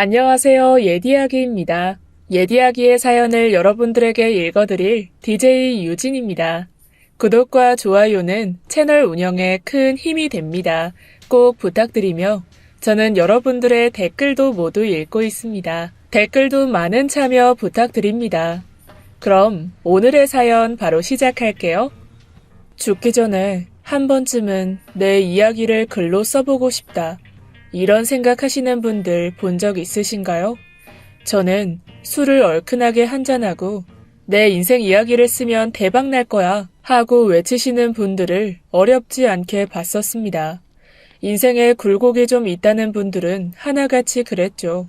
안녕하세요. 예디야기입니다. 예디야기의 사연을 여러분들에게 읽어드릴 DJ 유진입니다. 구독과 좋아요는 채널 운영에 큰 힘이 됩니다. 꼭 부탁드리며 저는 여러분들의 댓글도 모두 읽고 있습니다. 댓글도 많은 참여 부탁드립니다. 그럼 오늘의 사연 바로 시작할게요. 죽기 전에 한 번쯤은 내 이야기를 글로 써보고 싶다. 이런 생각하시는 분들 본 적 있으신가요? 저는 술을 얼큰하게 한잔하고 내 인생 이야기를 쓰면 대박 날 거야 하고 외치시는 분들을 어렵지 않게 봤었습니다. 인생에 굴곡이 좀 있다는 분들은 하나같이 그랬죠.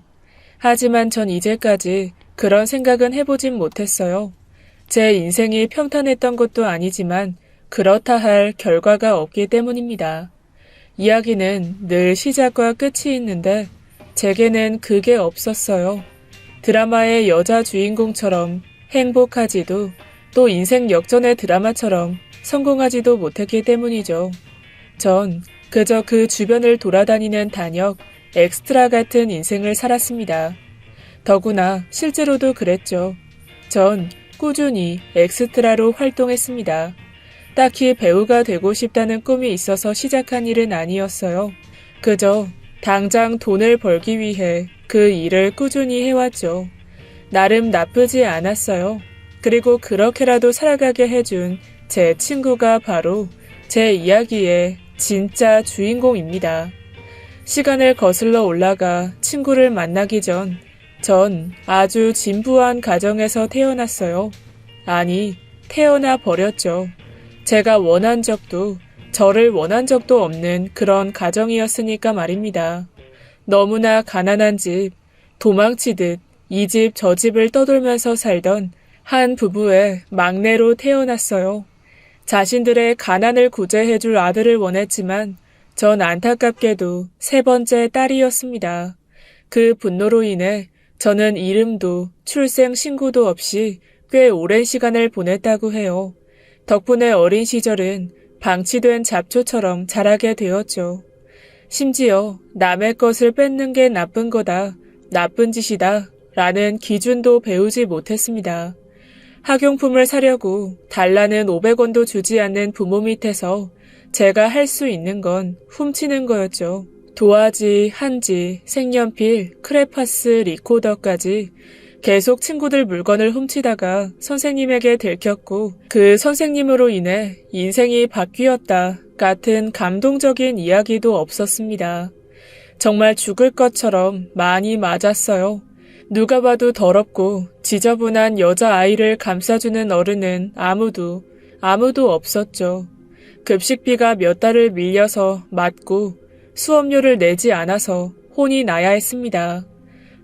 하지만 전 이제까지 그런 생각은 해보진 못했어요. 제 인생이 평탄했던 것도 아니지만 그렇다 할 결과가 없기 때문입니다. 이야기는 늘 시작과 끝이 있는데 제게는 그게 없었어요. 드라마의 여자 주인공처럼 행복하지도 또 인생 역전의 드라마처럼 성공하지도 못했기 때문이죠. 전 그저 그 주변을 돌아다니는 단역, 엑스트라 같은 인생을 살았습니다. 더구나 실제로도 그랬죠. 전 꾸준히 엑스트라로 활동했습니다. 딱히 배우가 되고 싶다는 꿈이 있어서 시작한 일은 아니었어요. 그저 당장 돈을 벌기 위해 그 일을 꾸준히 해왔죠. 나름 나쁘지 않았어요. 그리고 그렇게라도 살아가게 해준 제 친구가 바로 제 이야기의 진짜 주인공입니다. 시간을 거슬러 올라가 친구를 만나기 전 아주 진부한 가정에서 태어났어요. 아니, 태어나 버렸죠. 제가 원한 적도 저를 원한 적도 없는 그런 가정이었으니까 말입니다. 너무나 가난한 집, 도망치듯 이 집 저 집을 떠돌면서 살던 한 부부의 막내로 태어났어요. 자신들의 가난을 구제해줄 아들을 원했지만 전 안타깝게도 세 번째 딸이었습니다. 그 분노로 인해 저는 이름도 출생 신고도 없이 꽤 오랜 시간을 보냈다고 해요. 덕분에 어린 시절은 방치된 잡초처럼 자라게 되었죠. 심지어 남의 것을 뺏는 게 나쁜 거다, 나쁜 짓이다 라는 기준도 배우지 못했습니다. 학용품을 사려고 달라는 500원도 주지 않는 부모 밑에서 제가 할 수 있는 건 훔치는 거였죠. 도화지, 한지, 색연필, 크레파스, 리코더까지 계속 친구들 물건을 훔치다가 선생님에게 들켰고 그 선생님으로 인해 인생이 바뀌었다 같은 감동적인 이야기도 없었습니다. 정말 죽을 것처럼 많이 맞았어요. 누가 봐도 더럽고 지저분한 여자아이를 감싸주는 어른은 아무도 없었죠. 급식비가 몇 달을 밀려서 맞고 수업료를 내지 않아서 혼이 나야 했습니다.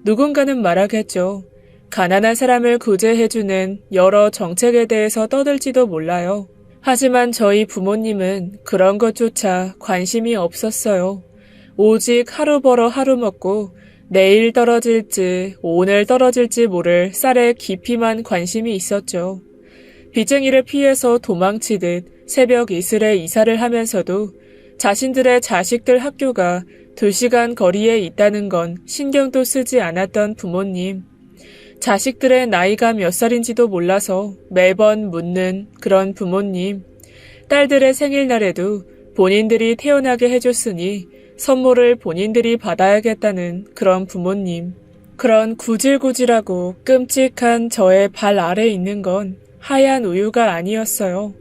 누군가는 말하겠죠. 가난한 사람을 구제해주는 여러 정책에 대해서 떠들지도 몰라요. 하지만 저희 부모님은 그런 것조차 관심이 없었어요. 오직 하루 벌어 하루 먹고 내일 떨어질지 오늘 떨어질지 모를 쌀의 깊이만 관심이 있었죠. 빚쟁이를 피해서 도망치듯 새벽 이슬에 이사를 하면서도 자신들의 자식들 학교가 2시간 거리에 있다는 건 신경도 쓰지 않았던 부모님. 자식들의 나이가 몇 살인지도 몰라서 매번 묻는 그런 부모님. 딸들의 생일날에도 본인들이 태어나게 해줬으니 선물을 본인들이 받아야겠다는 그런 부모님. 그런 구질구질하고 끔찍한 저의 발 아래 있는 건 하얀 우유가 아니었어요.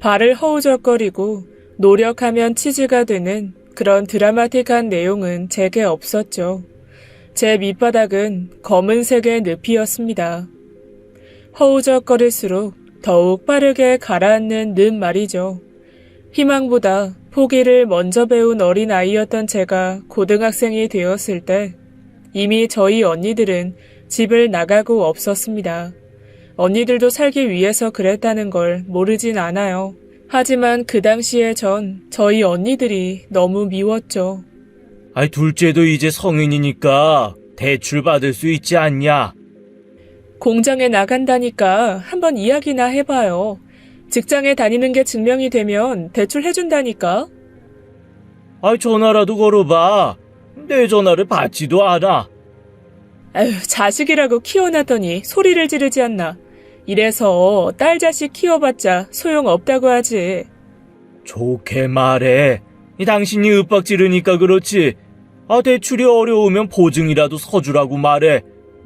발을 허우적거리고 노력하면 치즈가 되는 그런 드라마틱한 내용은 제게 없었죠. 제 밑바닥은 검은색의 늪이었습니다. 허우적거릴수록 더욱 빠르게 가라앉는 늪 말이죠. 희망보다 포기를 먼저 배운 어린아이였던 제가 고등학생이 되었을 때 이미 저희 언니들은 집을 나가고 없었습니다. 언니들도 살기 위해서 그랬다는 걸 모르진 않아요. 하지만 그 당시에 전 저희 언니들이 너무 미웠죠. 아이, 둘째도 이제 성인이니까 대출 받을 수 있지 않냐? 공장에 나간다니까 한번 이야기나 해봐요. 직장에 다니는 게 증명이 되면 대출 해준다니까. 아이, 전화라도 걸어봐. 내 전화를 받지도 않아. 아유, 자식이라고 키워놨더니 소리를 지르지 않나. 이래서 딸 자식 키워봤자 소용없다고 하지. 좋게 말해. 당신이 윽박 지르니까 그렇지. 대출이 어려우면 보증이라도 서주라고 말해.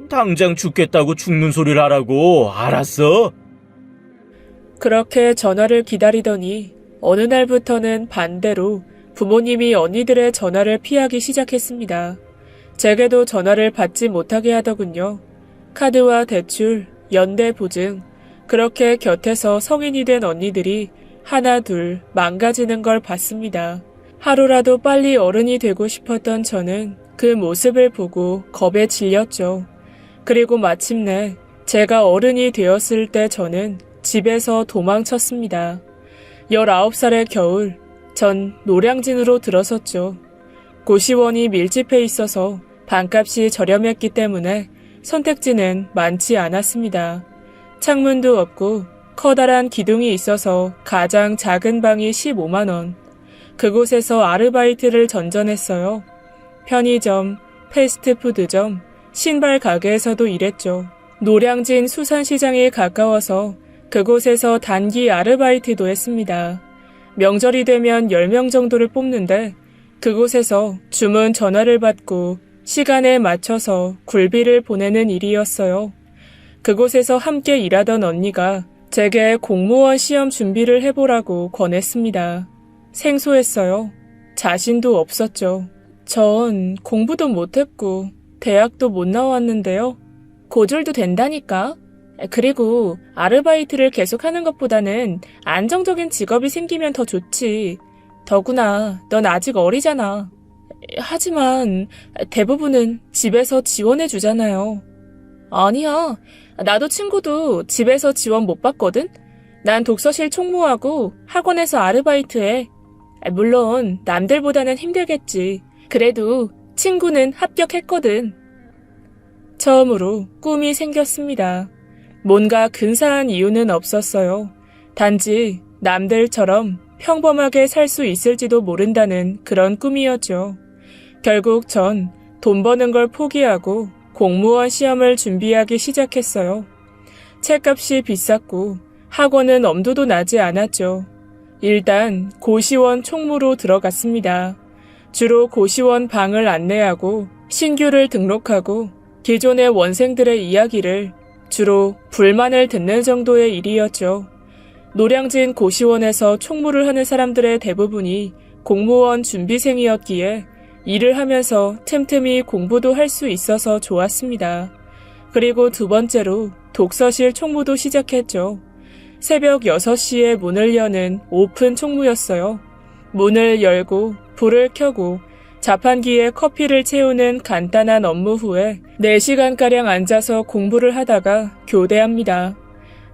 당장 죽겠다고 죽는 소리를 하라고. 알았어? 그렇게 전화를 기다리더니 어느 날부터는 반대로 부모님이 언니들의 전화를 피하기 시작했습니다. 제게도 전화를 받지 못하게 하더군요. 카드와 대출, 연대 보증, 그렇게 곁에서 성인이 된 언니들이 하나 둘 망가지는 걸 봤습니다. 하루라도 빨리 어른이 되고 싶었던 저는 그 모습을 보고 겁에 질렸죠. 그리고 마침내 제가 어른이 되었을 때 저는 집에서 도망쳤습니다. 19살의 겨울, 전 노량진으로 들어섰죠. 고시원이 밀집해 있어서 방값이 저렴했기 때문에 선택지는 많지 않았습니다. 창문도 없고 커다란 기둥이 있어서 가장 작은 방이 15만 원. 그곳에서 아르바이트를 전전했어요. 편의점, 패스트푸드점, 신발 가게에서도 일했죠. 노량진 수산시장에 가까워서 그곳에서 단기 아르바이트도 했습니다. 명절이 되면 10명 정도를 뽑는데 그곳에서 주문 전화를 받고 시간에 맞춰서 굴비를 보내는 일이었어요. 그곳에서 함께 일하던 언니가 제게 공무원 시험 준비를 해보라고 권했습니다. 생소했어요. 자신도 없었죠. 전 공부도 못했고 대학도 못 나왔는데요. 고졸도 된다니까. 그리고 아르바이트를 계속하는 것보다는 안정적인 직업이 생기면 더 좋지. 더구나 넌 아직 어리잖아. 하지만 대부분은 집에서 지원해 주잖아요. 아니야. 나도 친구도 집에서 지원 못 받거든? 난 독서실 총무하고 학원에서 아르바이트해. 물론 남들보다는 힘들겠지. 그래도 친구는 합격했거든. 처음으로 꿈이 생겼습니다. 뭔가 근사한 이유는 없었어요. 단지 남들처럼 평범하게 살 수 있을지도 모른다는 그런 꿈이었죠. 결국 전 돈 버는 걸 포기하고 공무원 시험을 준비하기 시작했어요. 책값이 비쌌고 학원은 엄두도 나지 않았죠. 일단 고시원 총무로 들어갔습니다. 주로 고시원 방을 안내하고 신규를 등록하고 기존의 원생들의 이야기를 주로 불만을 듣는 정도의 일이었죠. 노량진 고시원에서 총무를 하는 사람들의 대부분이 공무원 준비생이었기에 일을 하면서 틈틈이 공부도 할 수 있어서 좋았습니다. 그리고 두 번째로 독서실 총무도 시작했죠. 새벽 6시에 문을 여는 오픈 총무였어요. 문을 열고 불을 켜고 자판기에 커피를 채우는 간단한 업무 후에 4시간가량 앉아서 공부를 하다가 교대합니다.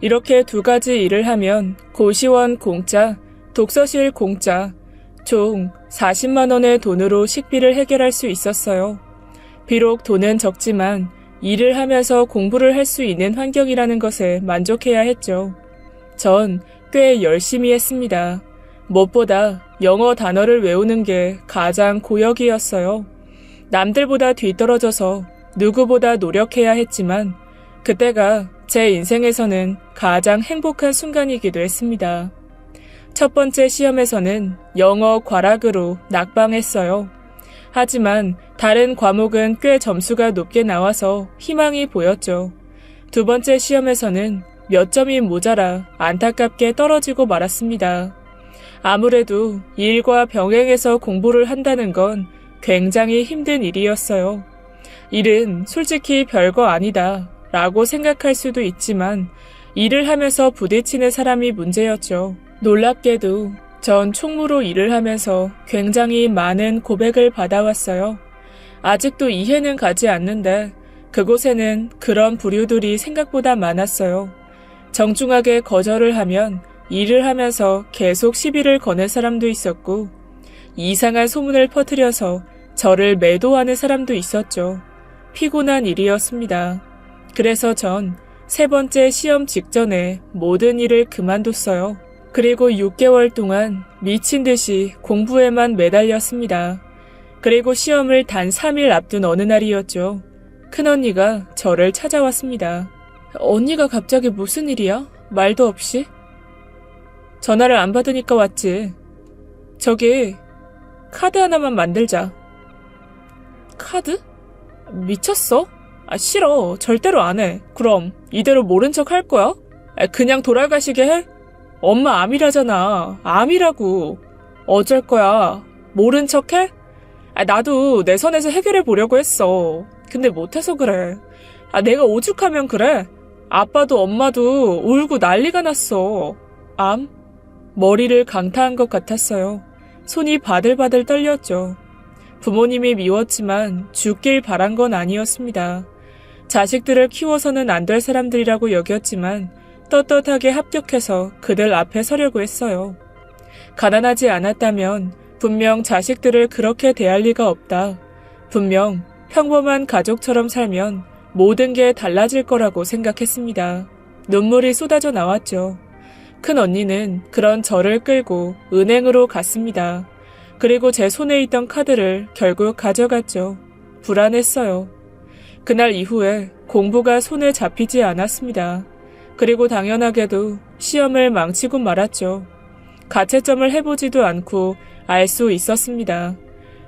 이렇게 두 가지 일을 하면 고시원 공짜, 독서실 공짜, 총 40만 원의 돈으로 식비를 해결할 수 있었어요. 비록 돈은 적지만 일을 하면서 공부를 할 수 있는 환경이라는 것에 만족해야 했죠. 전 꽤 열심히 했습니다. 무엇보다 영어 단어를 외우는 게 가장 고역이었어요. 남들보다 뒤떨어져서 누구보다 노력해야 했지만 그때가 제 인생에서는 가장 행복한 순간이기도 했습니다. 첫 번째 시험에서는 영어 과락으로 낙방했어요. 하지만 다른 과목은 꽤 점수가 높게 나와서 희망이 보였죠. 두 번째 시험에서는 몇 점이 모자라 안타깝게 떨어지고 말았습니다. 아무래도 일과 병행해서 공부를 한다는 건 굉장히 힘든 일이었어요. 일은 솔직히 별거 아니다 라고 생각할 수도 있지만 일을 하면서 부딪히는 사람이 문제였죠. 놀랍게도 전 총무로 일을 하면서 굉장히 많은 고백을 받아왔어요. 아직도 이해는 가지 않는데 그곳에는 그런 부류들이 생각보다 많았어요. 정중하게 거절을 하면 일을 하면서 계속 시비를 거는 사람도 있었고 이상한 소문을 퍼뜨려서 저를 매도하는 사람도 있었죠. 피곤한 일이었습니다. 그래서 전 세 번째 시험 직전에 모든 일을 그만뒀어요. 그리고 6개월 동안 미친 듯이 공부에만 매달렸습니다. 그리고 시험을 단 3일 앞둔 어느 날이었죠. 큰언니가 저를 찾아왔습니다. 언니가 갑자기 무슨 일이야? 말도 없이? 전화를 안 받으니까 왔지. 저기 카드 하나만 만들자. 카드? 미쳤어? 싫어. 절대로 안 해. 그럼 이대로 모른 척 할 거야? 그냥 돌아가시게 해? 엄마 암이라잖아. 암이라고. 어쩔 거야. 모른 척 해? 나도 내 선에서 해결해 보려고 했어. 근데 못해서 그래. 내가 오죽하면 그래? 아빠도 엄마도 울고 난리가 났어. 암? 머리를 강타한 것 같았어요. 손이 바들바들 떨렸죠. 부모님이 미웠지만 죽길 바란 건 아니었습니다. 자식들을 키워서는 안 될 사람들이라고 여겼지만 떳떳하게 합격해서 그들 앞에 서려고 했어요. 가난하지 않았다면 분명 자식들을 그렇게 대할 리가 없다. 분명 평범한 가족처럼 살면 모든 게 달라질 거라고 생각했습니다. 눈물이 쏟아져 나왔죠. 큰 언니는 그런 저를 끌고 은행으로 갔습니다. 그리고 제 손에 있던 카드를 결국 가져갔죠. 불안했어요. 그날 이후에 공부가 손에 잡히지 않았습니다. 그리고 당연하게도 시험을 망치고 말았죠. 가채점을 해보지도 않고 알 수 있었습니다.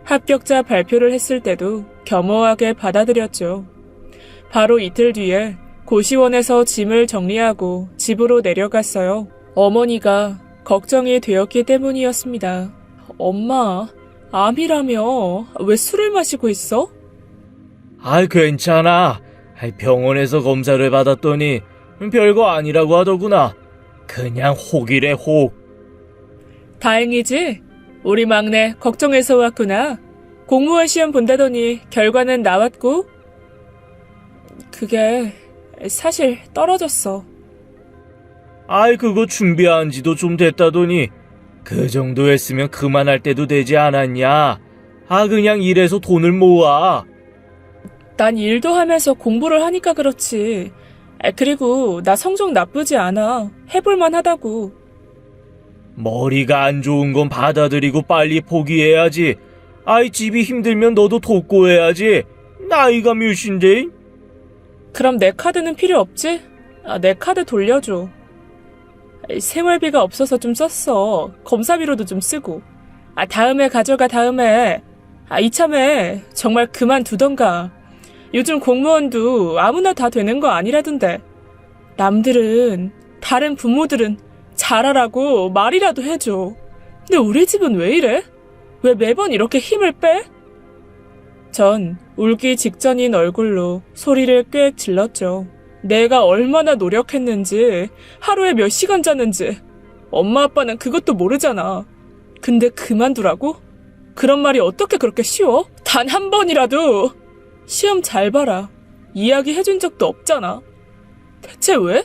합격자 발표를 했을 때도 겸허하게 받아들였죠. 바로 이틀 뒤에 고시원에서 짐을 정리하고 집으로 내려갔어요. 어머니가 걱정이 되었기 때문이었습니다. 엄마, 암이라며 왜 술을 마시고 있어? 괜찮아. 병원에서 검사를 받았더니 별거 아니라고 하더구나. 그냥 혹이래, 혹. 다행이지? 우리 막내 걱정해서 왔구나. 공무원 시험 본다더니 결과는 나왔고? 그게 사실 떨어졌어. 그거 준비한 지도 좀 됐다더니 그 정도 했으면 그만할 때도 되지 않았냐? 그냥 일해서 돈을 모아. 난 일도 하면서 공부를 하니까 그렇지. 그리고 나 성적 나쁘지 않아. 해볼만 하다고. 머리가 안 좋은 건 받아들이고 빨리 포기해야지. 집이 힘들면 너도 돕고 해야지. 나이가 몇인데? 그럼 내 카드는 필요 없지? 내 카드 돌려줘. 생활비가 없어서 좀 썼어. 검사비로도 좀 쓰고. 다음에 가져가, 다음에. 이참에 정말 그만두던가. 요즘 공무원도 아무나 다 되는 거 아니라던데. 남들은, 다른 부모들은 잘하라고 말이라도 해줘. 근데 우리 집은 왜 이래? 왜 매번 이렇게 힘을 빼? 전 울기 직전인 얼굴로 소리를 꽥 질렀죠. 내가 얼마나 노력했는지, 하루에 몇 시간 자는지. 엄마 아빠는 그것도 모르잖아. 근데 그만두라고? 그런 말이 어떻게 그렇게 쉬워? 단 한 번이라도 시험 잘 봐라. 이야기 해준 적도 없잖아. 대체 왜?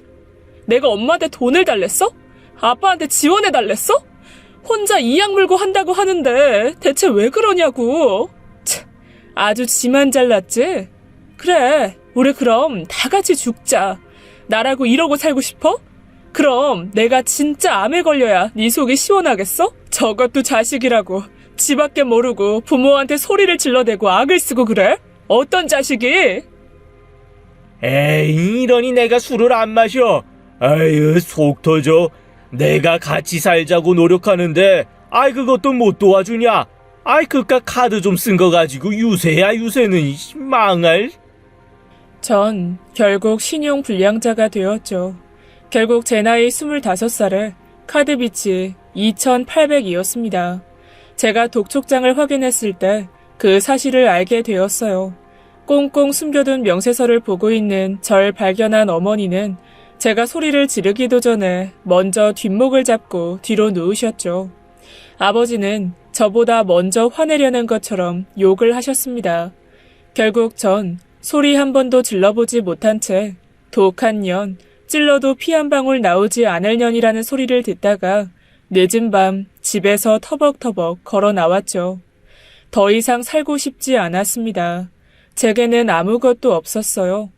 내가 엄마한테 돈을 달랬어? 아빠한테 지원해 달랬어? 혼자 이악 물고 한다고 하는데 대체 왜 그러냐고. 아주 지만 잘났지? 그래, 우리 그럼 다 같이 죽자. 나라고 이러고 살고 싶어? 그럼 내가 진짜 암에 걸려야 네 속이 시원하겠어? 저것도 자식이라고. 지밖에 모르고 부모한테 소리를 질러대고 악을 쓰고 그래? 어떤 자식이? 에이, 이러니 내가 술을 안 마셔. 속 터져. 내가 같이 살자고 노력하는데 그것도 못 도와주냐? 그깟 카드 좀 쓴 거 가지고 유세야, 유세는. 망할. 전 결국 신용 불량자가 되었죠. 결국 제 나이 25살에 카드 빚이 2,800이었습니다. 제가 독촉장을 확인했을 때 그 사실을 알게 되었어요. 꽁꽁 숨겨둔 명세서를 보고 있는 절 발견한 어머니는 제가 소리를 지르기도 전에 먼저 뒷목을 잡고 뒤로 누우셨죠. 아버지는 저보다 먼저 화내려는 것처럼 욕을 하셨습니다. 결국 전 소리 한 번도 질러보지 못한 채 독한 년, 찔러도 피 한 방울 나오지 않을 년이라는 소리를 듣다가 늦은 밤 집에서 터벅터벅 걸어 나왔죠. 더 이상 살고 싶지 않았습니다. 제게는 아무것도 없었어요.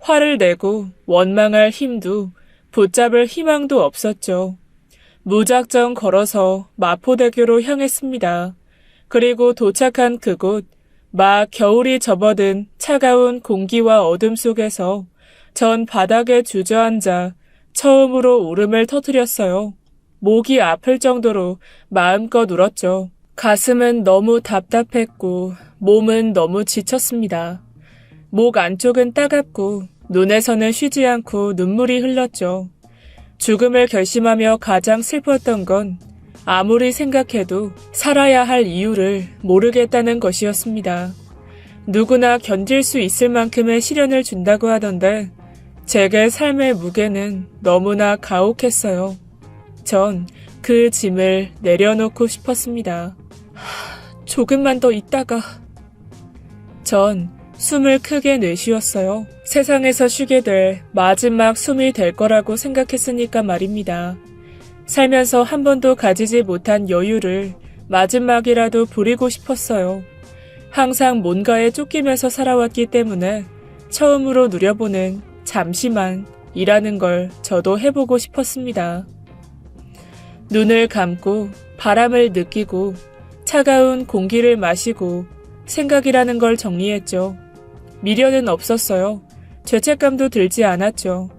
화를 내고 원망할 힘도 붙잡을 희망도 없었죠. 무작정 걸어서 마포대교로 향했습니다. 그리고 도착한 그곳, 막 겨울이 접어든 차가운 공기와 어둠 속에서 전 바닥에 주저앉아 처음으로 울음을 터뜨렸어요. 목이 아플 정도로 마음껏 울었죠. 가슴은 너무 답답했고 몸은 너무 지쳤습니다. 목 안쪽은 따갑고 눈에서는 쉬지 않고 눈물이 흘렀죠. 죽음을 결심하며 가장 슬펐던 건 아무리 생각해도 살아야 할 이유를 모르겠다는 것이었습니다. 누구나 견딜 수 있을 만큼의 시련을 준다고 하던데 제게 삶의 무게는 너무나 가혹했어요. 전 그 짐을 내려놓고 싶었습니다. 조금만 더 있다가 전 숨을 크게 내쉬었어요. 세상에서 쉬게 될 마지막 숨이 될 거라고 생각했으니까 말입니다. 살면서 한 번도 가지지 못한 여유를 마지막이라도 부리고 싶었어요. 항상 뭔가에 쫓기면서 살아왔기 때문에 처음으로 누려보는 잠시만이라는 걸 저도 해보고 싶었습니다. 눈을 감고 바람을 느끼고 차가운 공기를 마시고 생각이라는 걸 정리했죠. 미련은 없었어요. 죄책감도 들지 않았죠.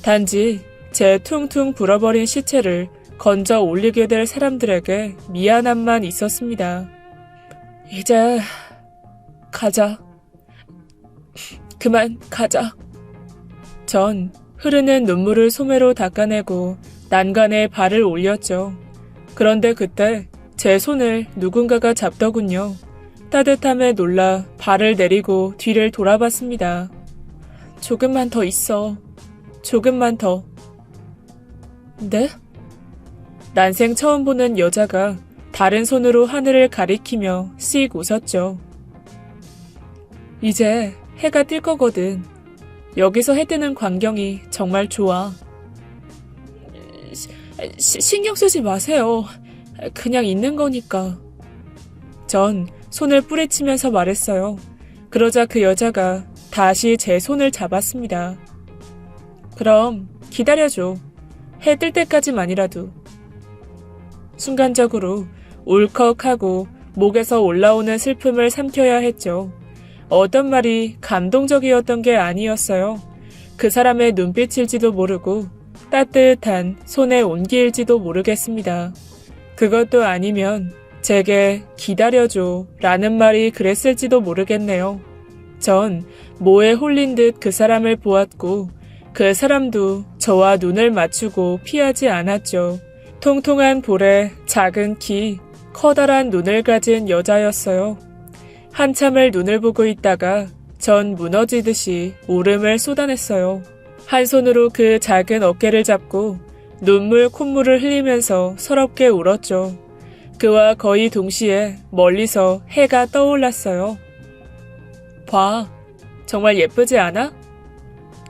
단지 제 퉁퉁 불어버린 시체를 건져 올리게 될 사람들에게 미안함만 있었습니다. 이제 가자. 그만 가자. 전 흐르는 눈물을 소매로 닦아내고 난간에 발을 올렸죠. 그런데 그때 제 손을 누군가가 잡더군요. 따뜻함에 놀라 발을 내리고 뒤를 돌아봤습니다. 조금만 더 있어. 조금만 더. 네? 난생 처음 보는 여자가 다른 손으로 하늘을 가리키며 씩 웃었죠. 이제 해가 뜰 거거든. 여기서 해 뜨는 광경이 정말 좋아. 신경 쓰지 마세요. 그냥 있는 거니까. 전 손을 뿌리치면서 말했어요. 그러자 그 여자가 다시 제 손을 잡았습니다. 그럼 기다려줘. 해 뜰 때까지만이라도. 순간적으로 울컥하고 목에서 올라오는 슬픔을 삼켜야 했죠. 어떤 말이 감동적이었던 게 아니었어요. 그 사람의 눈빛일지도 모르고 따뜻한 손의 온기일지도 모르겠습니다. 그것도 아니면 제게 기다려줘 라는 말이 그랬을지도 모르겠네요. 전 모에 홀린 듯 그 사람을 보았고 그 사람도 저와 눈을 맞추고 피하지 않았죠. 통통한 볼에 작은 키, 커다란 눈을 가진 여자였어요. 한참을 눈을 보고 있다가 전 무너지듯이 울음을 쏟아냈어요. 한 손으로 그 작은 어깨를 잡고 눈물 콧물을 흘리면서 서럽게 울었죠. 그와 거의 동시에 멀리서 해가 떠올랐어요. 봐, 정말 예쁘지 않아?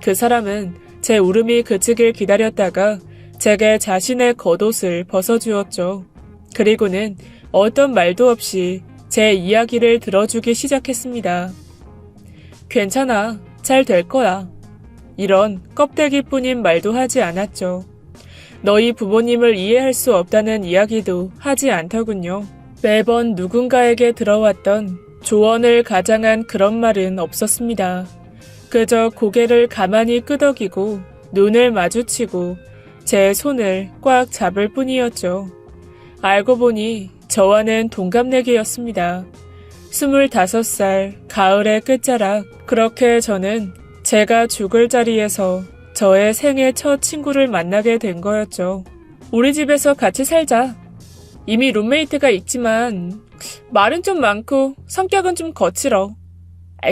그 사람은 제 울음이 그치길 기다렸다가 제게 자신의 겉옷을 벗어주었죠. 그리고는 어떤 말도 없이 제 이야기를 들어주기 시작했습니다. 괜찮아, 잘 될 거야. 이런 껍데기뿐인 말도 하지 않았죠. 너희 부모님을 이해할 수 없다는 이야기도 하지 않더군요. 매번 누군가에게 들어왔던 조언을 가장한 그런 말은 없었습니다. 그저 고개를 가만히 끄덕이고 눈을 마주치고 제 손을 꽉 잡을 뿐이었죠. 알고 보니 저와는 동갑내기였습니다. 25살 가을의 끝자락, 그렇게 저는 제가 죽을 자리에서 저의 생애 첫 친구를 만나게 된 거였죠. 우리 집에서 같이 살자. 이미 룸메이트가 있지만 말은 좀 많고 성격은 좀 거칠어.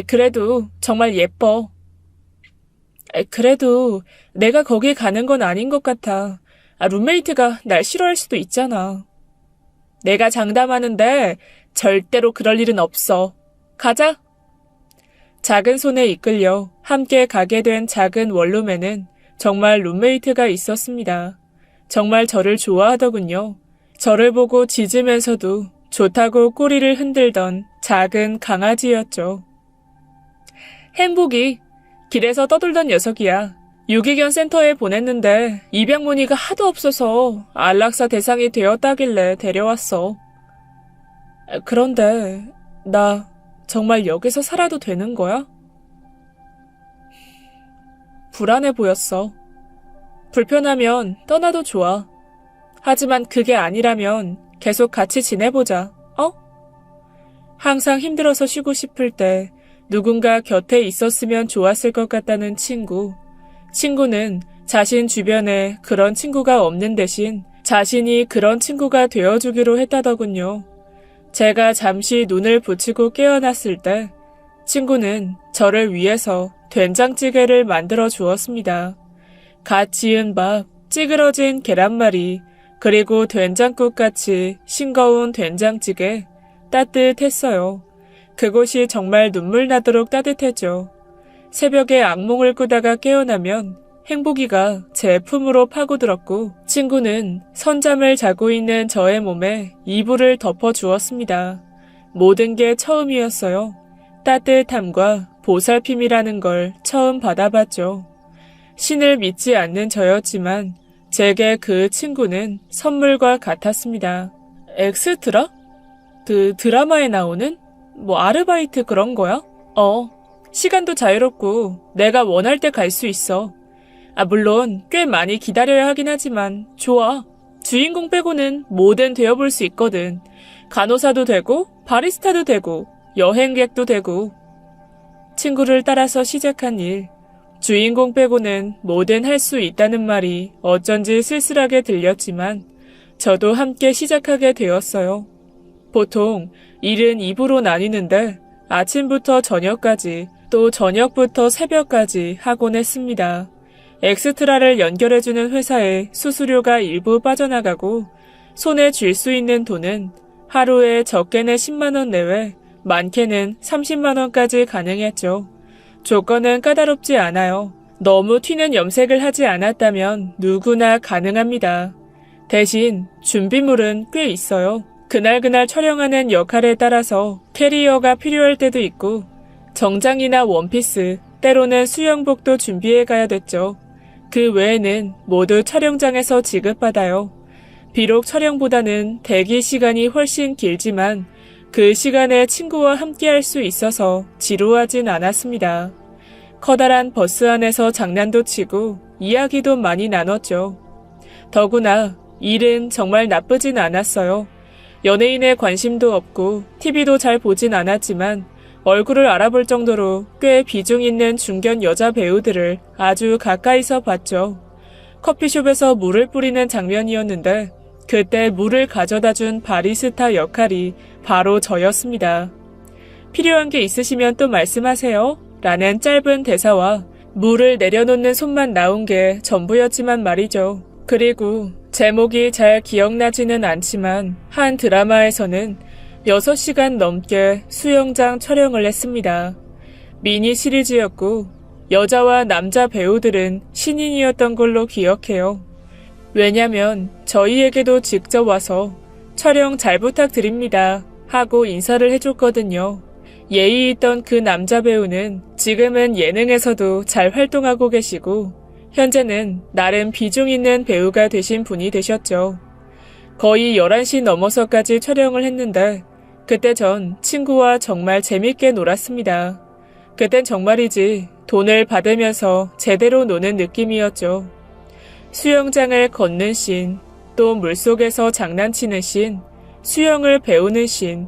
그래도 정말 예뻐. 그래도 내가 거기 가는 건 아닌 것 같아. 룸메이트가 날 싫어할 수도 있잖아. 내가 장담하는데 절대로 그럴 일은 없어. 가자. 작은 손에 이끌려 함께 가게 된 작은 원룸에는 정말 룸메이트가 있었습니다. 정말 저를 좋아하더군요. 저를 보고 짖으면서도 좋다고 꼬리를 흔들던 작은 강아지였죠. 행복이 길에서 떠돌던 녀석이야. 유기견 센터에 보냈는데 입양 문의가 하도 없어서 안락사 대상이 되었다길래 데려왔어. 그런데 나 정말 여기서 살아도 되는 거야? 불안해 보였어. 불편하면 떠나도 좋아. 하지만 그게 아니라면 계속 같이 지내보자, 어? 항상 힘들어서 쉬고 싶을 때 누군가 곁에 있었으면 좋았을 것 같다는 친구. 친구는 자신 주변에 그런 친구가 없는 대신 자신이 그런 친구가 되어주기로 했다더군요. 제가 잠시 눈을 붙이고 깨어났을 때 친구는 저를 위해서 된장찌개를 만들어 주었습니다. 갓 지은 밥, 찌그러진 계란말이, 그리고 된장국같이 싱거운 된장찌개, 따뜻했어요. 그곳이 정말 눈물 나도록 따뜻했죠. 새벽에 악몽을 꾸다가 깨어나면 행복이가 제 품으로 파고들었고 친구는 선잠을 자고 있는 저의 몸에 이불을 덮어주었습니다. 모든 게 처음이었어요. 따뜻함과 보살핌이라는 걸 처음 받아봤죠. 신을 믿지 않는 저였지만 제게 그 친구는 선물과 같았습니다. 엑스트라? 드라마에 나오는? 아르바이트 그런 거야? 시간도 자유롭고 내가 원할 때 갈 수 있어. 물론 꽤 많이 기다려야 하긴 하지만 좋아. 주인공 빼고는 뭐든 되어볼 수 있거든. 간호사도 되고 바리스타도 되고 여행객도 되고. 친구를 따라서 시작한 일. 주인공 빼고는 뭐든 할 수 있다는 말이 어쩐지 쓸쓸하게 들렸지만 저도 함께 시작하게 되었어요. 보통 일은 2부로 나뉘는데 아침부터 저녁까지 또 저녁부터 새벽까지 하곤 했습니다. 엑스트라를 연결해주는 회사에 수수료가 일부 빠져나가고 손에 쥘 수 있는 돈은 하루에 적게는 10만 원 내외, 많게는 30만 원까지 가능했죠. 조건은 까다롭지 않아요. 너무 튀는 염색을 하지 않았다면 누구나 가능합니다. 대신 준비물은 꽤 있어요. 그날그날 촬영하는 역할에 따라서 캐리어가 필요할 때도 있고 정장이나 원피스, 때로는 수영복도 준비해 가야 됐죠. 그 외에는 모두 촬영장에서 지급받아요. 비록 촬영보다는 대기 시간이 훨씬 길지만 그 시간에 친구와 함께할 수 있어서 지루하진 않았습니다. 커다란 버스 안에서 장난도 치고 이야기도 많이 나눴죠. 더구나 일은 정말 나쁘진 않았어요. 연예인의 관심도 없고 TV도 잘 보진 않았지만 얼굴을 알아볼 정도로 꽤 비중 있는 중견 여자 배우들을 아주 가까이서 봤죠. 커피숍에서 물을 뿌리는 장면이었는데 그때 물을 가져다준 바리스타 역할이 바로 저였습니다. 필요한 게 있으시면 또 말씀하세요. 라는 짧은 대사와 물을 내려놓는 손만 나온 게 전부였지만 말이죠. 그리고 제목이 잘 기억나지는 않지만 한 드라마에서는 6시간 넘게 수영장 촬영을 했습니다. 미니 시리즈였고 여자와 남자 배우들은 신인이었던 걸로 기억해요. 왜냐면 저희에게도 직접 와서 촬영 잘 부탁드립니다 하고 인사를 해줬거든요. 예의 있던 그 남자 배우는 지금은 예능에서도 잘 활동하고 계시고 현재는 나름 비중 있는 배우가 되신 분이 되셨죠. 거의 11시 넘어서까지 촬영을 했는데 그때 전 친구와 정말 재밌게 놀았습니다. 그땐 정말이지 돈을 받으면서 제대로 노는 느낌이었죠. 수영장을 걷는 씬, 또 물속에서 장난치는 씬, 수영을 배우는 씬,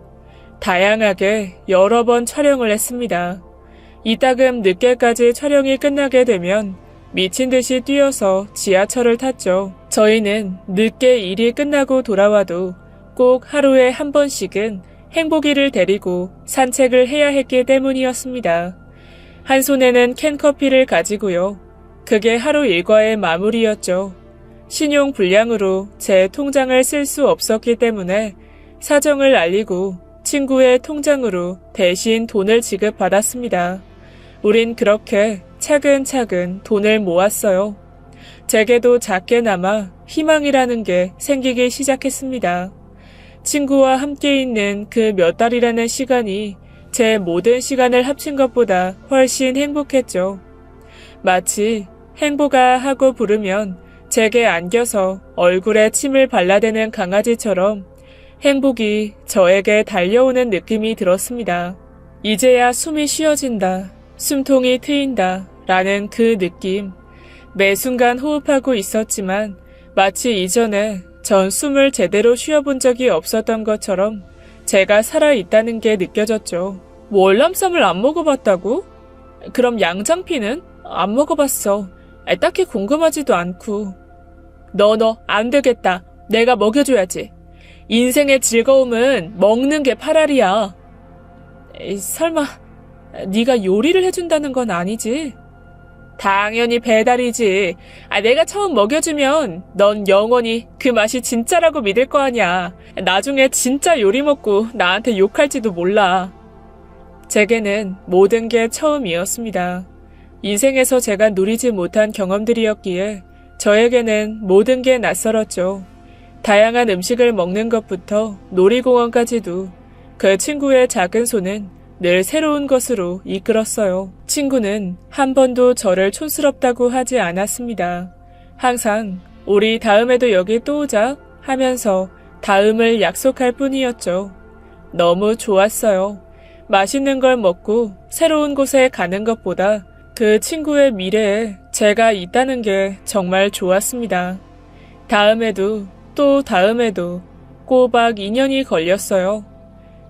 다양하게 여러 번 촬영을 했습니다. 이따금 늦게까지 촬영이 끝나게 되면 미친 듯이 뛰어서 지하철을 탔죠. 저희는 늦게 일이 끝나고 돌아와도 꼭 하루에 한 번씩은 행복이를 데리고 산책을 해야 했기 때문이었습니다. 한 손에는 캔커피를 가지고요. 그게 하루 일과의 마무리였죠. 신용 불량으로 제 통장을 쓸 수 없었기 때문에 사정을 알리고 친구의 통장으로 대신 돈을 지급받았습니다. 우린 그렇게 차근차근 돈을 모았어요. 제게도 작게나마 희망이라는 게 생기기 시작했습니다. 친구와 함께 있는 그 몇 달이라는 시간이 제 모든 시간을 합친 것보다 훨씬 행복했죠. 마치 행복아 하고 부르면 제게 안겨서 얼굴에 침을 발라대는 강아지처럼 행복이 저에게 달려오는 느낌이 들었습니다. 이제야 숨이 쉬어진다. 숨통이 트인다. 라는 그 느낌. 매 순간 호흡하고 있었지만 마치 이전에 전 숨을 제대로 쉬어본 적이 없었던 것처럼 제가 살아있다는 게 느껴졌죠. 월남쌈을 안 먹어봤다고? 그럼 양장피는? 안 먹어봤어. 딱히 궁금하지도 않고. 너 안 되겠다. 내가 먹여줘야지. 인생의 즐거움은 먹는 게 파랄이야. 설마 네가 요리를 해준다는 건 아니지? 당연히 배달이지. 내가 처음 먹여주면 넌 영원히 그 맛이 진짜라고 믿을 거 아니야. 나중에 진짜 요리 먹고 나한테 욕할지도 몰라. 제게는 모든 게 처음이었습니다. 인생에서 제가 누리지 못한 경험들이었기에 저에게는 모든 게 낯설었죠. 다양한 음식을 먹는 것부터 놀이공원까지도 그 친구의 작은 손은 늘 새로운 것으로 이끌었어요. 친구는 한 번도 저를 촌스럽다고 하지 않았습니다. 항상 우리 다음에도 여기 또 오자 하면서 다음을 약속할 뿐이었죠. 너무 좋았어요. 맛있는 걸 먹고 새로운 곳에 가는 것보다 그 친구의 미래에 제가 있다는 게 정말 좋았습니다. 다음에도 또 다음에도 꼬박 2년이 걸렸어요.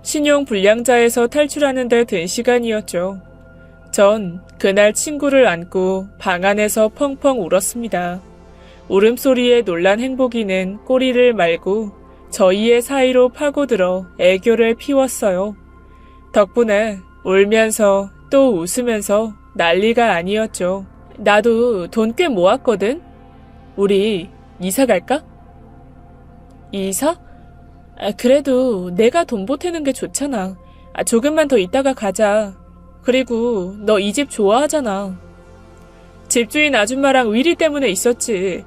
신용불량자에서 탈출하는 데 든 시간이었죠. 전 그날 친구를 안고 방 안에서 펑펑 울었습니다. 울음소리에 놀란 행복이는 꼬리를 말고 저희의 사이로 파고들어 애교를 피웠어요. 덕분에 울면서 또 웃으면서 난리가 아니었죠. 나도 돈 꽤 모았거든? 우리 이사 갈까? 이사? 그래도 내가 돈 보태는 게 좋잖아. 조금만 더 있다가 가자. 그리고 너 이 집 좋아하잖아. 집주인 아줌마랑 의리 때문에 있었지.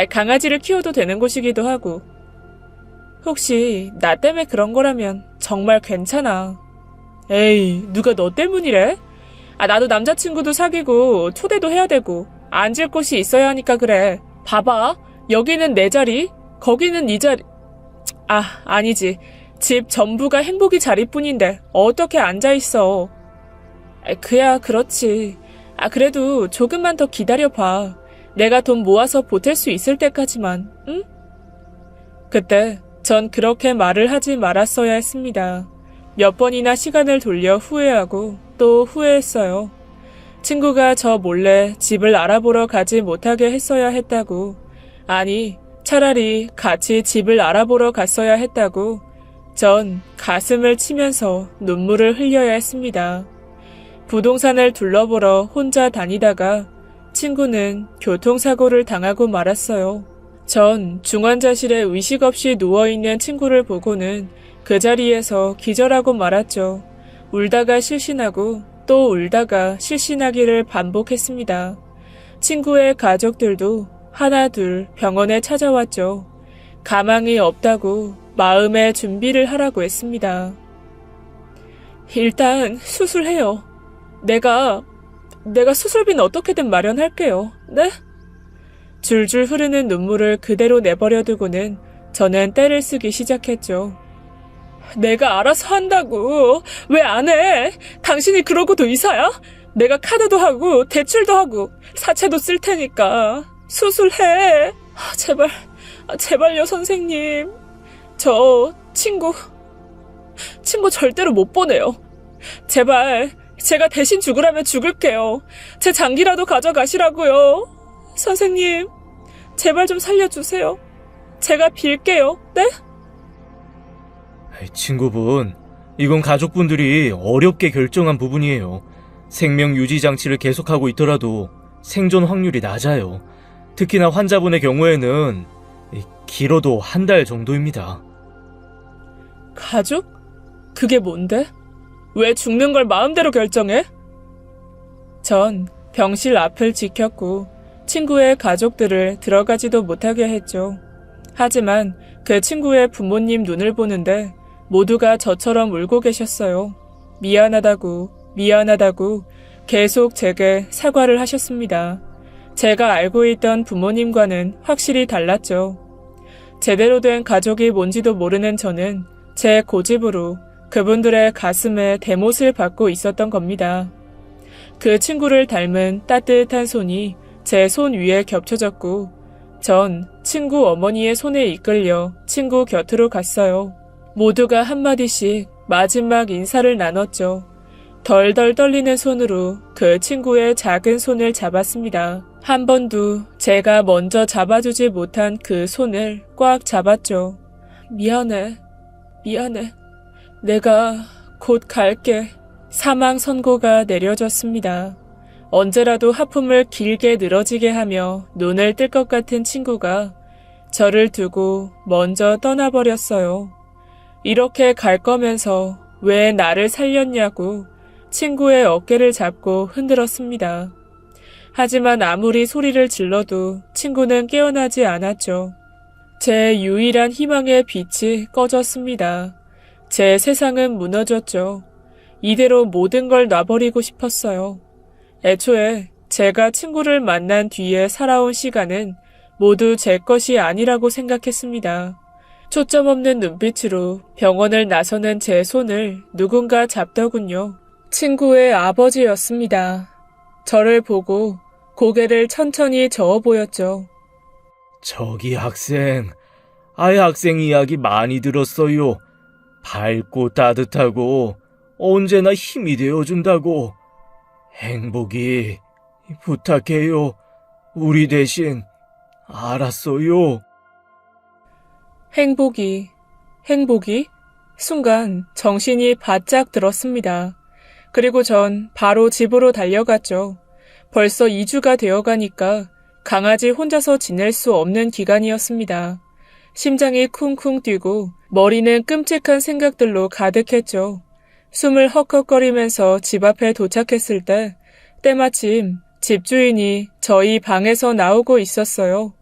강아지를 키워도 되는 곳이기도 하고. 혹시 나 때문에 그런 거라면 정말 괜찮아. 에이, 누가 너 때문이래? 나도 남자친구도 사귀고 초대도 해야 되고 앉을 곳이 있어야 하니까 그래. 봐봐. 여기는 내 자리, 거기는 네 자리. 아니지. 집 전부가 행복이 자리뿐인데 어떻게 앉아있어. 그야 그렇지. 그래도 조금만 더 기다려봐. 내가 돈 모아서 보탤 수 있을 때까지만, 응? 그때 전 그렇게 말을 하지 말았어야 했습니다. 몇 번이나 시간을 돌려 후회하고 또 후회했어요. 친구가 저 몰래 집을 알아보러 가지 못하게 했어야 했다고. 아니, 차라리 같이 집을 알아보러 갔어야 했다고. 전 가슴을 치면서 눈물을 흘려야 했습니다. 부동산을 둘러보러 혼자 다니다가 친구는 교통사고를 당하고 말았어요. 전 중환자실에 의식 없이 누워있는 친구를 보고는 그 자리에서 기절하고 말았죠. 울다가 실신하고 또 울다가 실신하기를 반복했습니다. 친구의 가족들도 하나 둘 병원에 찾아왔죠. 가망이 없다고 마음의 준비를 하라고 했습니다. 일단 수술해요. 내가 수술비는 어떻게든 마련할게요. 네? 줄줄 흐르는 눈물을 그대로 내버려 두고는 저는 떼를 쓰기 시작했죠. 내가 알아서 한다고. 왜 안 해? 당신이 그러고도 의사야? 내가 카드도 하고 대출도 하고 사채도 쓸 테니까 수술해. 제발요 선생님. 저 친구 절대로 못 보내요. 제발 제가 대신 죽으라면 죽을게요. 제 장기라도 가져가시라고요. 선생님 제발 좀 살려주세요. 제가 빌게요. 네? 친구분, 이건 가족분들이 어렵게 결정한 부분이에요. 생명 유지 장치를 계속하고 있더라도 생존 확률이 낮아요. 특히나 환자분의 경우에는 길어도 한 달 정도입니다. 가족? 그게 뭔데? 왜 죽는 걸 마음대로 결정해? 전 병실 앞을 지켰고 친구의 가족들을 들어가지도 못하게 했죠. 하지만 그 친구의 부모님 눈을 보는데 모두가 저처럼 울고 계셨어요. 미안하다고 계속 제게 사과를 하셨습니다. 제가 알고 있던 부모님과는 확실히 달랐죠. 제대로 된 가족이 뭔지도 모르는 저는 제 고집으로 그분들의 가슴에 대못을 받고 있었던 겁니다. 그 친구를 닮은 따뜻한 손이 제 손 위에 겹쳐졌고 전 친구 어머니의 손에 이끌려 친구 곁으로 갔어요. 모두가 한마디씩 마지막 인사를 나눴죠. 덜덜 떨리는 손으로 그 친구의 작은 손을 잡았습니다. 한 번도 제가 먼저 잡아주지 못한 그 손을 꽉 잡았죠. 미안해. 내가 곧 갈게. 사망 선고가 내려졌습니다. 언제라도 하품을 길게 늘어지게 하며 눈을 뜰 것 같은 친구가 저를 두고 먼저 떠나버렸어요. 이렇게 갈 거면서 왜 나를 살렸냐고 친구의 어깨를 잡고 흔들었습니다. 하지만 아무리 소리를 질러도 친구는 깨어나지 않았죠. 제 유일한 희망의 빛이 꺼졌습니다. 제 세상은 무너졌죠. 이대로 모든 걸 놔버리고 싶었어요. 애초에 제가 친구를 만난 뒤에 살아온 시간은 모두 제 것이 아니라고 생각했습니다. 초점 없는 눈빛으로 병원을 나서는 제 손을 누군가 잡더군요. 친구의 아버지였습니다. 저를 보고 고개를 천천히 저어 보였죠. 저기 학생, 학생 이야기 많이 들었어요. 밝고 따뜻하고 언제나 힘이 되어준다고. 행복이 부탁해요. 우리 대신. 알았어요. 행복이? 순간 정신이 바짝 들었습니다. 그리고 전 바로 집으로 달려갔죠. 벌써 2주가 되어가니까 강아지 혼자서 지낼 수 없는 기간이었습니다. 심장이 쿵쿵 뛰고 머리는 끔찍한 생각들로 가득했죠. 숨을 헉헉거리면서 집 앞에 도착했을 때 때마침 집주인이 저희 방에서 나오고 있었어요.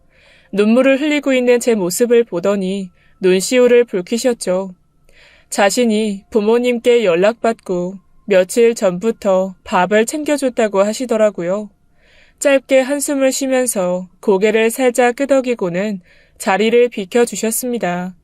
눈물을 흘리고 있는 제 모습을 보더니 눈시울을 붉히셨죠. 자신이 부모님께 연락받고 며칠 전부터 밥을 챙겨줬다고 하시더라고요. 짧게 한숨을 쉬면서 고개를 살짝 끄덕이고는 자리를 비켜주셨습니다.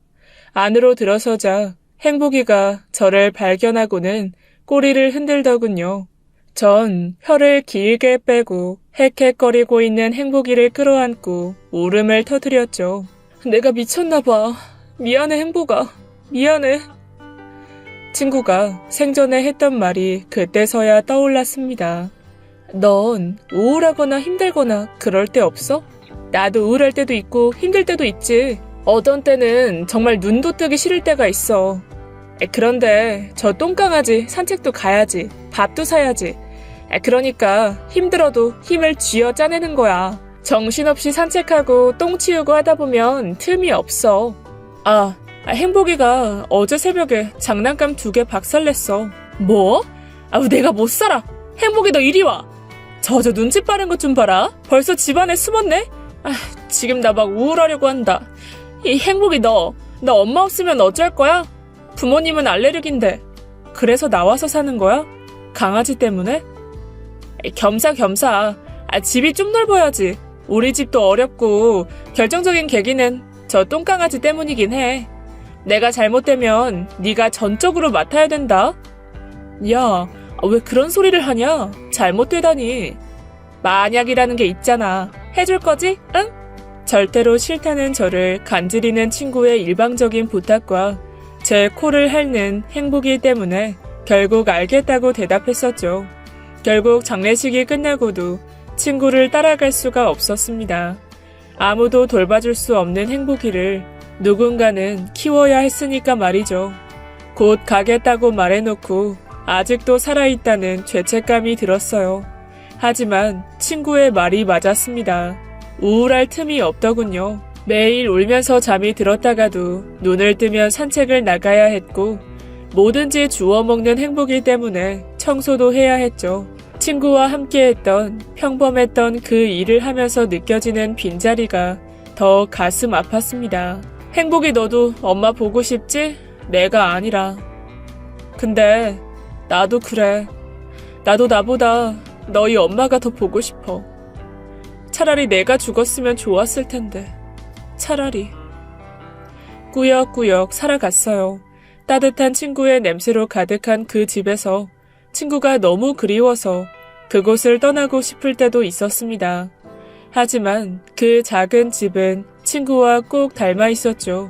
안으로 들어서자 행복이가 저를 발견하고는 꼬리를 흔들더군요. 전 혀를 길게 빼고 헥헥거리고 있는 행복이를 끌어안고 울음을 터뜨렸죠. 내가 미쳤나봐. 미안해, 행복아. 미안해. 친구가 생전에 했던 말이 그때서야 떠올랐습니다. 넌 우울하거나 힘들거나 그럴 때 없어? 나도 우울할 때도 있고 힘들 때도 있지. 어떤 때는 정말 눈도 뜨기 싫을 때가 있어. 그런데 저 똥강아지 산책도 가야지. 밥도 사야지. 그러니까 힘들어도 힘을 쥐어 짜내는 거야. 정신없이 산책하고 똥 치우고 하다 보면 틈이 없어. 행복이가 어제 새벽에 장난감 2개 박살냈어. 뭐? 내가 못 살아. 행복이 너 이리 와. 저 눈치 빠른 것 좀 봐라. 벌써 집안에 숨었네? 지금 나 막 우울하려고 한다. 이 행복이 너 엄마 없으면 어쩔 거야? 부모님은 알레르기인데. 그래서 나와서 사는 거야? 강아지 때문에? 겸사겸사. 집이 좀 넓어야지. 우리 집도 어렵고 결정적인 계기는 저 똥강아지 때문이긴 해. 내가 잘못되면 네가 전적으로 맡아야 된다. 야, 왜 그런 소리를 하냐? 잘못되다니. 만약이라는 게 있잖아. 해줄 거지? 응? 절대로 싫다는 저를 간지리는 친구의 일방적인 부탁과 제 코를 핥는 행복이 때문에 결국 알겠다고 대답했었죠. 결국 장례식이 끝나고도 친구를 따라갈 수가 없었습니다. 아무도 돌봐줄 수 없는 행복이를 누군가는 키워야 했으니까 말이죠. 곧 가겠다고 말해놓고 아직도 살아있다는 죄책감이 들었어요. 하지만 친구의 말이 맞았습니다. 우울할 틈이 없더군요. 매일 울면서 잠이 들었다가도 눈을 뜨면 산책을 나가야 했고 뭐든지 주워 먹는 행복이 때문에 청소도 해야 했죠. 친구와 함께했던 평범했던 그 일을 하면서 느껴지는 빈자리가 더 가슴 아팠습니다. 행복이 너도 엄마 보고 싶지? 내가 아니라. 근데 나도 그래. 나도 나보다 너희 엄마가 더 보고 싶어. 차라리 내가 죽었으면 좋았을 텐데. 차라리. 꾸역꾸역 살아갔어요. 따뜻한 친구의 냄새로 가득한 그 집에서 친구가 너무 그리워서 그곳을 떠나고 싶을 때도 있었습니다. 하지만 그 작은 집은 친구와 꼭 닮아 있었죠.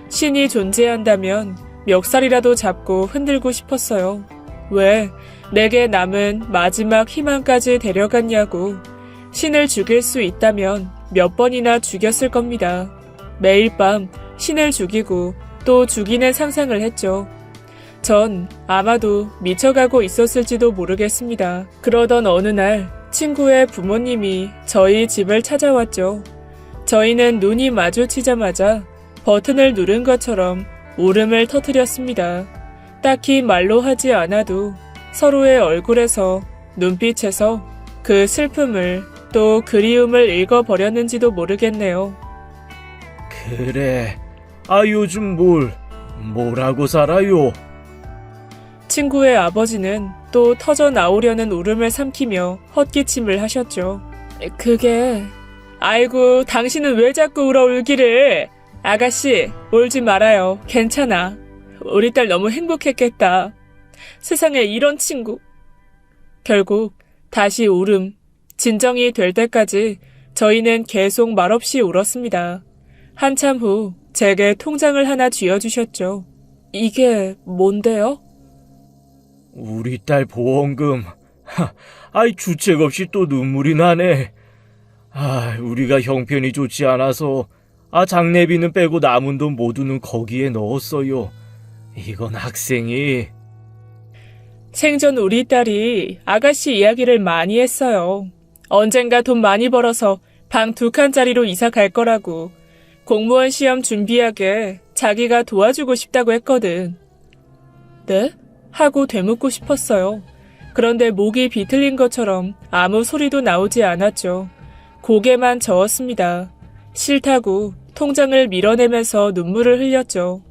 신이 존재한다면 멱살이라도 잡고 흔들고 싶었어요. 왜 내게 남은 마지막 희망까지 데려갔냐고. 신을 죽일 수 있다면 몇 번이나 죽였을 겁니다. 매일 밤 신을 죽이고 또 죽이는 상상을 했죠. 전 아마도 미쳐가고 있었을지도 모르겠습니다. 그러던 어느 날 친구의 부모님이 저희 집을 찾아왔죠. 저희는 눈이 마주치자마자 버튼을 누른 것처럼 울음을 터뜨렸습니다. 딱히 말로 하지 않아도 서로의 얼굴에서, 눈빛에서 그 슬픔을 또 그리움을 읽어버렸는지도 모르겠네요. 그래. 요즘 뭐라고 살아요? 친구의 아버지는 또 터져 나오려는 울음을 삼키며 헛기침을 하셨죠. 그게... 아이고, 당신은 왜 자꾸 울어 울기를. 아가씨, 울지 말아요. 괜찮아. 우리 딸 너무 행복했겠다. 세상에 이런 친구. 결국 다시 울음, 진정이 될 때까지 저희는 계속 말없이 울었습니다. 한참 후 제게 통장을 하나 쥐어주셨죠. 이게 뭔데요? 우리 딸 보험금. 주책 없이 또 눈물이 나네. 우리가 형편이 좋지 않아서 장례비는 빼고 남은 돈 모두는 거기에 넣었어요. 이건 학생이... 생전 우리 딸이 아가씨 이야기를 많이 했어요. 언젠가 돈 많이 벌어서 방 2칸짜리로 이사 갈 거라고. 공무원 시험 준비하게 자기가 도와주고 싶다고 했거든. 네? 하고 되묻고 싶었어요. 그런데 목이 비틀린 것처럼 아무 소리도 나오지 않았죠. 고개만 저었습니다. 싫다고 통장을 밀어내면서 눈물을 흘렸죠.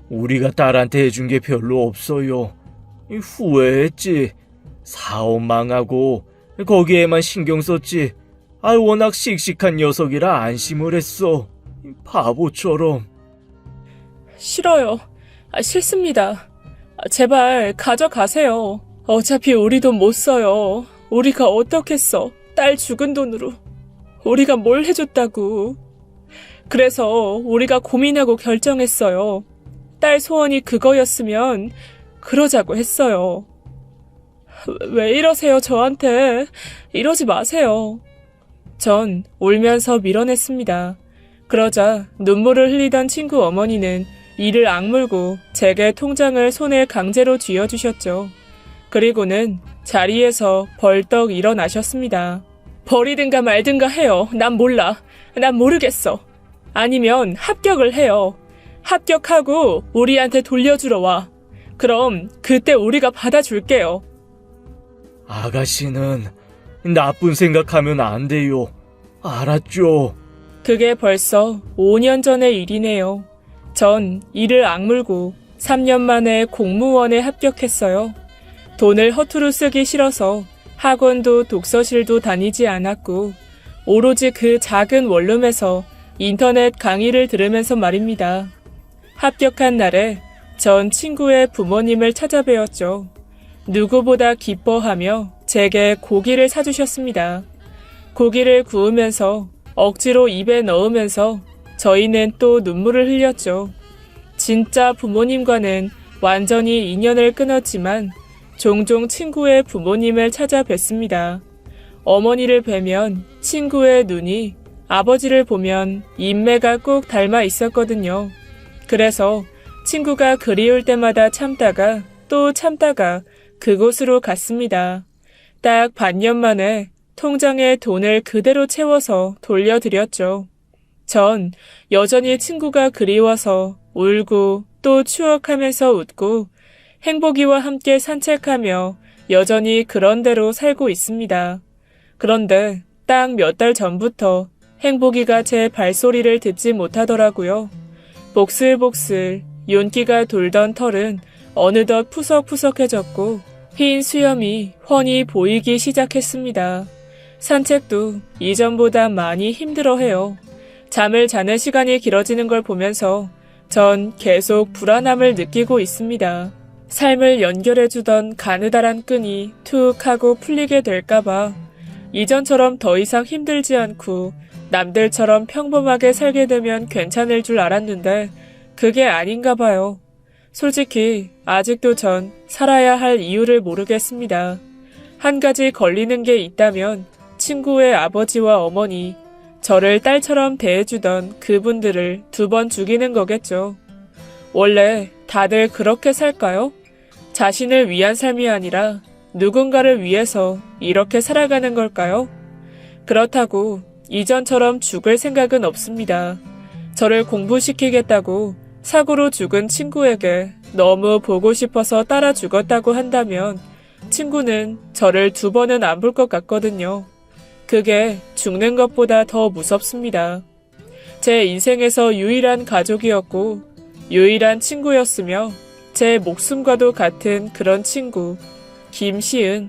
우리가 딸한테 해준 게 별로 없어요. 후회했지. 사업 망하고 거기에만 신경 썼지. 워낙 씩씩한 녀석이라 안심을 했어. 바보처럼. 싫어요. 싫습니다. 제발 가져가세요. 어차피 우리 돈 못 써요. 우리가 어떻겠어. 딸 죽은 돈으로. 우리가 뭘 해줬다고. 그래서 우리가 고민하고 결정했어요. 딸 소원이 그거였으면 그러자고 했어요. 왜 이러세요, 저한테. 이러지 마세요. 전 울면서 밀어냈습니다. 그러자 눈물을 흘리던 친구 어머니는 이를 악물고 제게 통장을 손에 강제로 쥐어주셨죠. 그리고는 자리에서 벌떡 일어나셨습니다. 버리든가 말든가 해요. 난 몰라. 난 모르겠어. 아니면 합격을 해요. 합격하고 우리한테 돌려주러 와. 그럼 그때 우리가 받아줄게요. 아가씨는 나쁜 생각하면 안 돼요. 알았죠? 그게 벌써 5년 전의 일이네요. 전 이를 악물고 3년 만에 공무원에 합격했어요. 돈을 허투루 쓰기 싫어서 학원도 독서실도 다니지 않았고 오로지 그 작은 원룸에서 인터넷 강의를 들으면서 말입니다. 합격한 날에 전 친구의 부모님을 찾아뵈었죠. 누구보다 기뻐하며 제게 고기를 사주셨습니다. 고기를 구우면서 억지로 입에 넣으면서 저희는 또 눈물을 흘렸죠. 진짜 부모님과는 완전히 인연을 끊었지만 종종 친구의 부모님을 찾아뵙습니다. 어머니를 뵈면 친구의 눈이 아버지를 보면 인매가 꼭 닮아 있었거든요. 그래서 친구가 그리울 때마다 참다가 또 참다가 그곳으로 갔습니다. 딱 반년 만에 통장에 돈을 그대로 채워서 돌려드렸죠. 전 여전히 친구가 그리워서 울고 또 추억하면서 웃고 행복이와 함께 산책하며 여전히 그런 대로 살고 있습니다. 그런데 딱 몇 달 전부터 행복이가 제 발소리를 듣지 못하더라고요. 복슬복슬 윤기가 돌던 털은 어느덧 푸석푸석해졌고 흰 수염이 훤히 보이기 시작했습니다. 산책도 이전보다 많이 힘들어해요. 잠을 자는 시간이 길어지는 걸 보면서 전 계속 불안함을 느끼고 있습니다. 삶을 연결해주던 가느다란 끈이 툭 하고 풀리게 될까봐 이전처럼 더 이상 힘들지 않고 남들처럼 평범하게 살게 되면 괜찮을 줄 알았는데 그게 아닌가 봐요. 솔직히 아직도 전 살아야 할 이유를 모르겠습니다. 한 가지 걸리는 게 있다면 친구의 아버지와 어머니, 저를 딸처럼 대해주던 그분들을 2번 죽이는 거겠죠. 원래 다들 그렇게 살까요? 자신을 위한 삶이 아니라 누군가를 위해서 이렇게 살아가는 걸까요? 그렇다고 이전처럼 죽을 생각은 없습니다. 저를 공부시키겠다고 사고로 죽은 친구에게 너무 보고 싶어서 따라 죽었다고 한다면 친구는 저를 2번은 안 볼 것 같거든요. 그게 죽는 것보다 더 무섭습니다. 제 인생에서 유일한 가족이었고 유일한 친구였으며 제 목숨과도 같은 그런 친구, 김시은.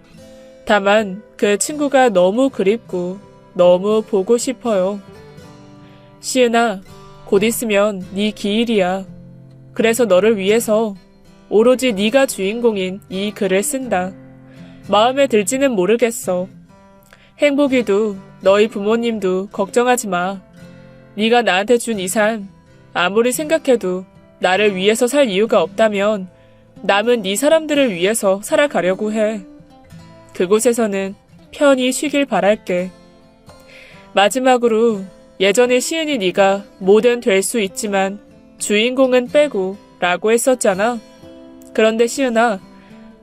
다만 그 친구가 너무 그립고 너무 보고 싶어요. 시은아, 곧 있으면 네 기일이야. 그래서 너를 위해서 오로지 네가 주인공인 이 글을 쓴다. 마음에 들지는 모르겠어. 행복이도 너희 부모님도 걱정하지 마. 네가 나한테 준 이 삶 아무리 생각해도 나를 위해서 살 이유가 없다면 남은 네 사람들을 위해서 살아가려고 해. 그곳에서는 편히 쉬길 바랄게. 마지막으로 예전에 시은이 네가 뭐든 될 수 있지만 주인공은 빼고 라고 했었잖아. 그런데 시은아,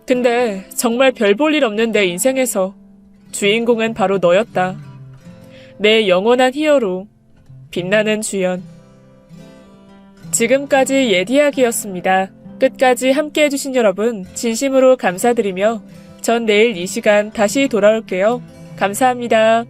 근데 정말 별 볼 일 없는 내 인생에서 주인공은 바로 너였다. 내 영원한 히어로, 빛나는 주연. 지금까지 예디야기였습니다. 끝까지 함께 해주신 여러분 진심으로 감사드리며 전 내일 이 시간 다시 돌아올게요. 감사합니다.